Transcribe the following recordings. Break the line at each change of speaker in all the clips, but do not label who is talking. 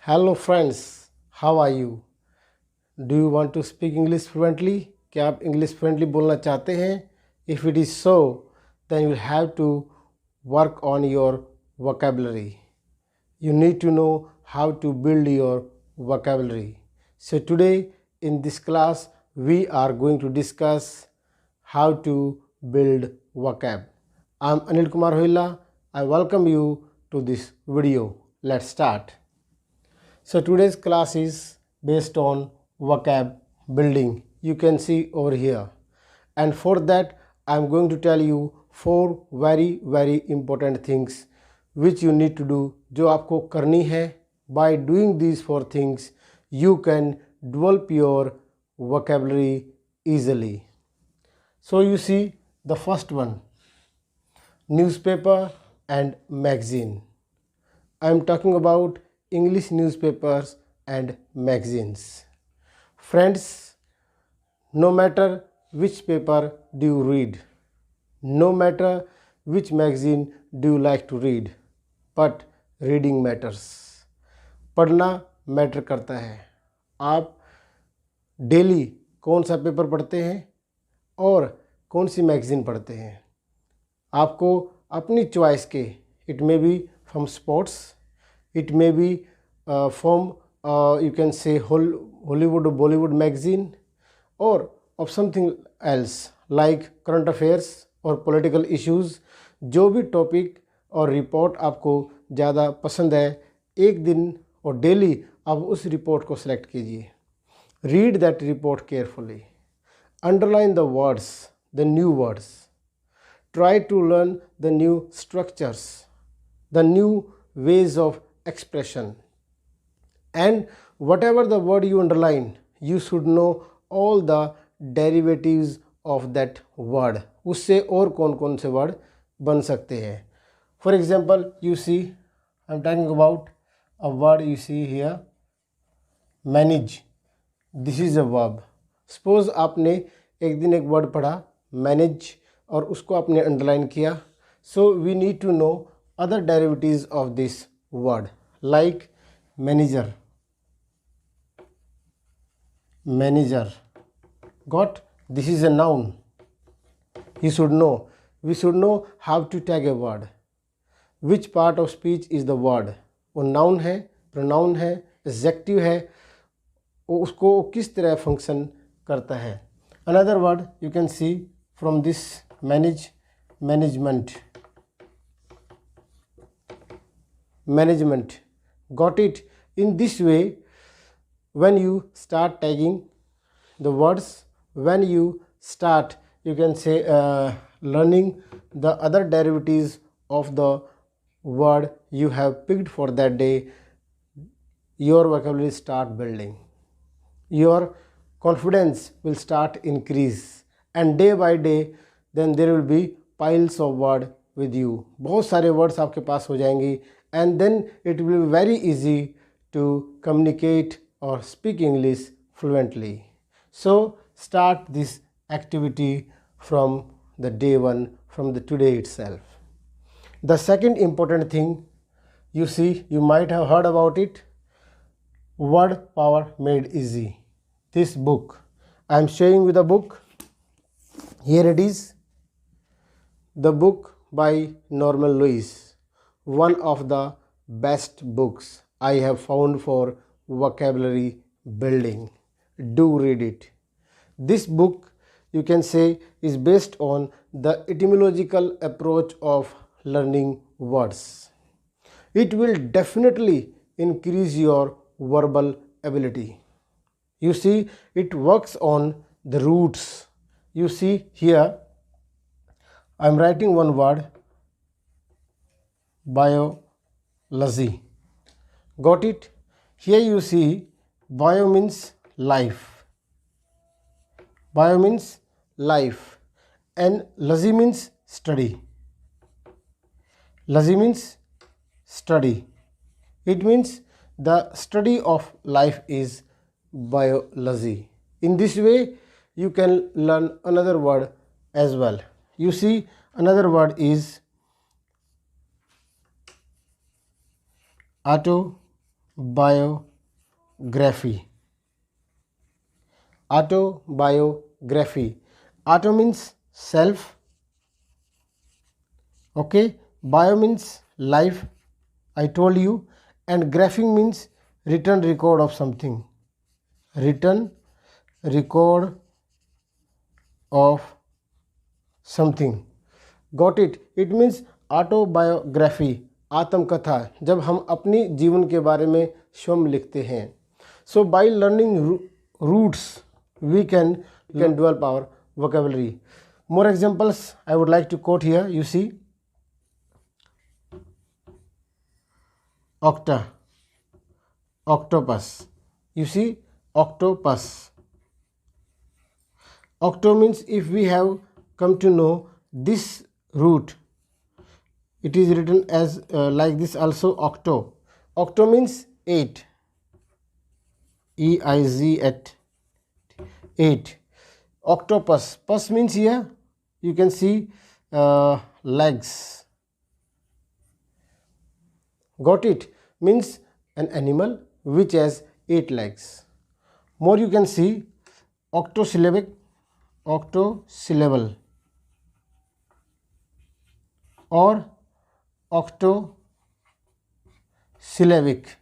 Hello friends, how are you? Do you want to speak English fluently? क्या आप English fluently बोलना चाहते हैं? If it is so, then you have to work on your vocabulary. You need to know how to build your vocabulary. So today in this class we are going to discuss how to build vocab. I'm Anil Kumar Hoila. I welcome you to this video. Let's start. So today's class is based on vocab building. You can see over here. And for that I am going to tell you 4 very important things which you need to do, जो आपको करनी है. By doing these 4 things you can develop your vocabulary easily. So you see the first one, newspaper and magazine. I am talking about English newspapers and magazines. Friends, no matter which paper do you read, no matter which magazine do you like to read, but reading matters. पढ़ना matter करता है. आप daily कौन सा paper पढ़ते हैं और कौन सी मैगज़ीन पढ़ते हैं, आपको अपनी चॉइस के, it may be from sports, it may be from you can say Hollywood or Bollywood magazine, or of something else like current affairs or political issues. जो भी टॉपिक और रिपोर्ट आपको ज़्यादा पसंद है, एक दिन और डेली आप उस रिपोर्ट को सिलेक्ट कीजिए. Read that report carefully, underline the words, the new words, try to learn the new structures, the new ways of expression, and whatever the word you underline, you should know all the derivatives of that word. उससे और कौन कौन से word बन सकते हैं. For example, you see I am talking about a word you see here, manage. This is a verb. Suppose आपने एक दिन एक वर्ड पढ़ा manage और उसको आपने अंडरलाइन किया. So we need to know other derivatives of this word like manager. Got? This is a noun. You should know. We should know how to tag a word. Which part of speech is the word? वो noun है, pronoun है, adjective है, उसको किस तरह function करता है. Another word you can see from this management. Got it? In this way, when you start tagging the words, when you start, you can say learning the other derivatives of the word you have picked for that day, your vocabulary start building, your confidence will start increase, and day by day then there will be piles of word with you. बहुत सारे words आपके पास हो जाएंगी, and then it will be very easy to communicate or speak English fluently. So start this activity from the day one, from the today itself. The second important thing, you see, you might have heard about it, word power made easy. This book, I am showing you the book. Here it is, the book by Norman Lewis, one of the best books I have found for vocabulary building. Do read it. This book, you can say, is based on the etymological approach of learning words. It will definitely increase your verbal ability. You see, it works on the roots. You see here, I am writing one word, biology. Got it? Here you see, bio means life. Bio means life, and logy means study. Logy means study. It means the study of life is biology. In this way, you can learn another word as well. You see, another word is Autobiography. Autobiography. Auto means self. Okay. Bio means life. I told you. And graphing means written record of something. Written record of something. Got it? It means autobiography. आत्मकथा, जब हम अपनी जीवन के बारे में स्वयं लिखते हैं. So by learning roots, we can develop our vocabulary. More examples I would like to quote here. You see, octopus. You see, octopus. Octo means, if we have come to know this root, it is written as like this also, octo. Octo means 8. EIZ at 8. Octopus. Pus means here you can see legs. Got it? Means an animal which has 8 legs. More you can see octosyllabic, octosyllable, or octosyllabic.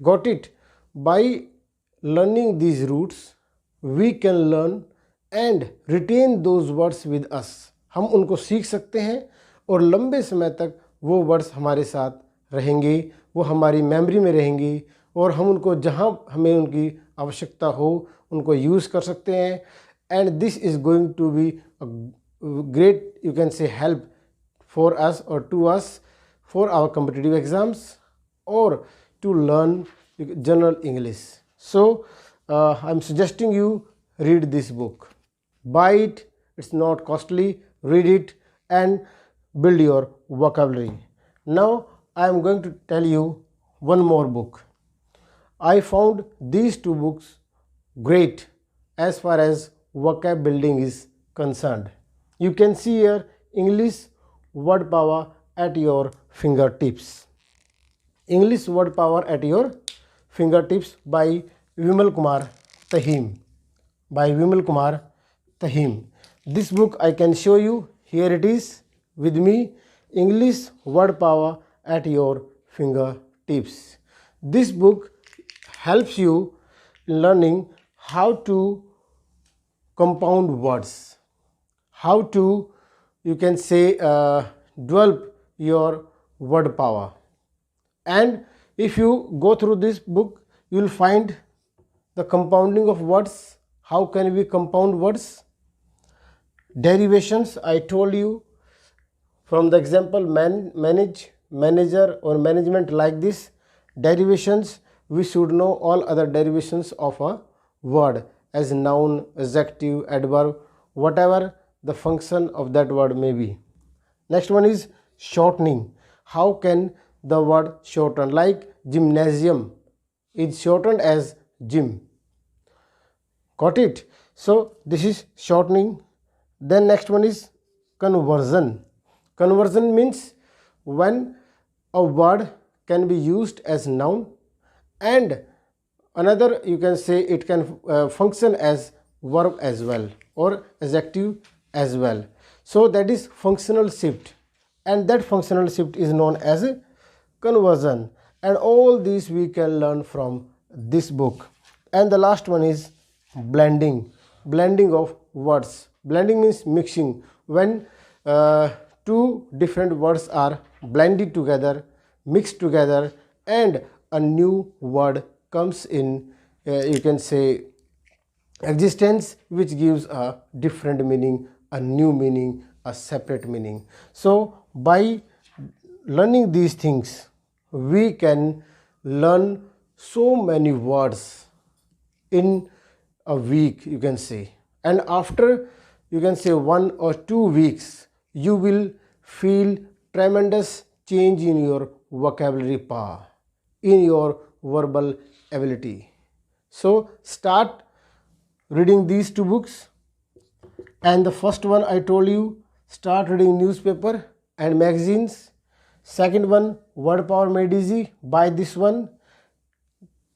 Got it? By learning these roots, we can learn and retain those words with us. हम उनको सीख सकते हैं और लंबे समय तक वो वर्ड्स हमारे साथ रहेंगे, वो हमारी मेमोरी में रहेंगी और हम उनको जहाँ हमें उनकी आवश्यकता हो उनको यूज़ कर सकते हैं. And this is going to be great, you can say, help for us or to us for our competitive exams or to learn general English. So I'm suggesting you read this book. Buy it, it's not costly. Read it and build your vocabulary. Now I am going to tell you one more book. I found these 2 books great as far as vocab building is concerned. You can see here English word power at your fingertips. English word power at your fingertips by Vimal Kumar Tahim. By Vimal Kumar Tahim. This book I can show you. Here it is with me. English word power at your fingertips. This book helps you in learning how to compound words, how to, you can say, develop your word power. And if you go through this book, you will find the compounding of words. How can we compound words? Derivations, I told you from the example manage, manager or management, like this. Derivations, we should know all other derivations of a word as noun, adjective, adverb, whatever the function of that word may be. Next one is shortening. How can the word shorten? Like gymnasium is shortened as gym. Got it? So this is shortening. Then next one is conversion. Conversion means when a word can be used as noun and another, you can say, it can function as verb as well or adjective as well. So that is functional shift, and that functional shift is known as a conversion. And all these we can learn from this book. And the last one is blending. Blending of words. Blending means mixing. When 2 different words are blended together, mixed together, and a new word comes in, you can say, existence, which gives a different meaning, a new meaning, a separate meaning. So by learning these things, we can learn so many words in a week, you can say. And after, you can say, 1 or 2 weeks, you will feel tremendous change in your vocabulary power, in your verbal ability. So start reading these 2 books. And the first one I told you, start reading newspaper and magazines. Second one, Word Power Made Easy. Buy this one.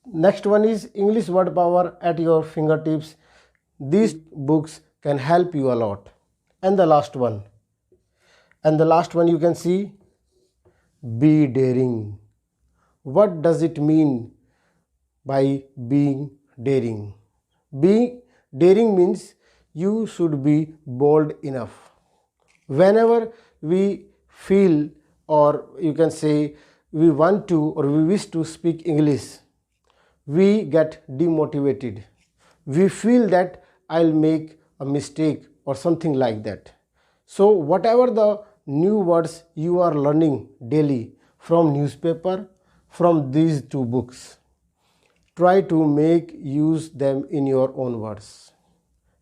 Next one is English Word Power at your fingertips. These books can help you a lot. And the last one you can see, Be Daring. What does it mean by being daring? Being daring means you should be bold enough. Whenever we feel, or you can say we want to or we wish to speak English, we get demotivated. We feel that I'll make a mistake or something like that. So whatever the new words you are learning daily from newspaper, from these two books, try to make use them in your own words.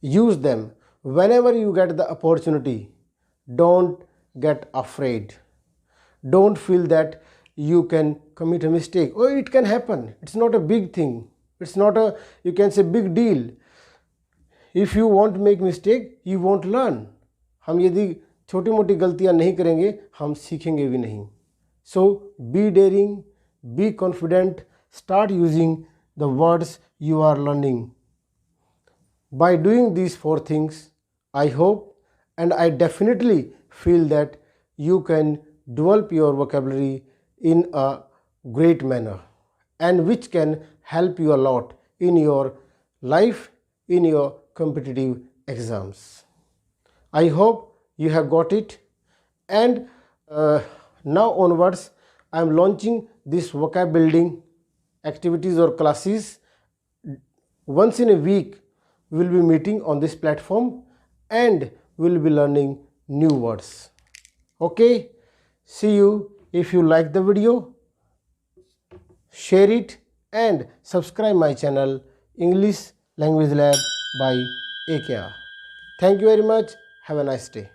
Use them whenever you get the opportunity. Don't get afraid. Don't feel that you can commit a mistake. Oh, it can happen. It's not a big thing. It's not a, you can say, big deal. If you won't make mistake, you won't learn. हम यदि छोटी मोटी गलतियां नहीं करेंगे, हम सीखेंगे भी नहीं. So be daring, be confident, start using the words you are learning. By doing these 4 things, I hope and I definitely feel that you can develop your vocabulary in a great manner, and which can help you a lot in your life, in your competitive exams. I hope you have got it, and now onwards I am launching this vocab building activities or classes. Once in a week we will be meeting on this platform and we will be learning new words. Okay, see you. If you like the video, share it and subscribe my channel English Language Lab by AKR. Thank you very much. Have a nice day.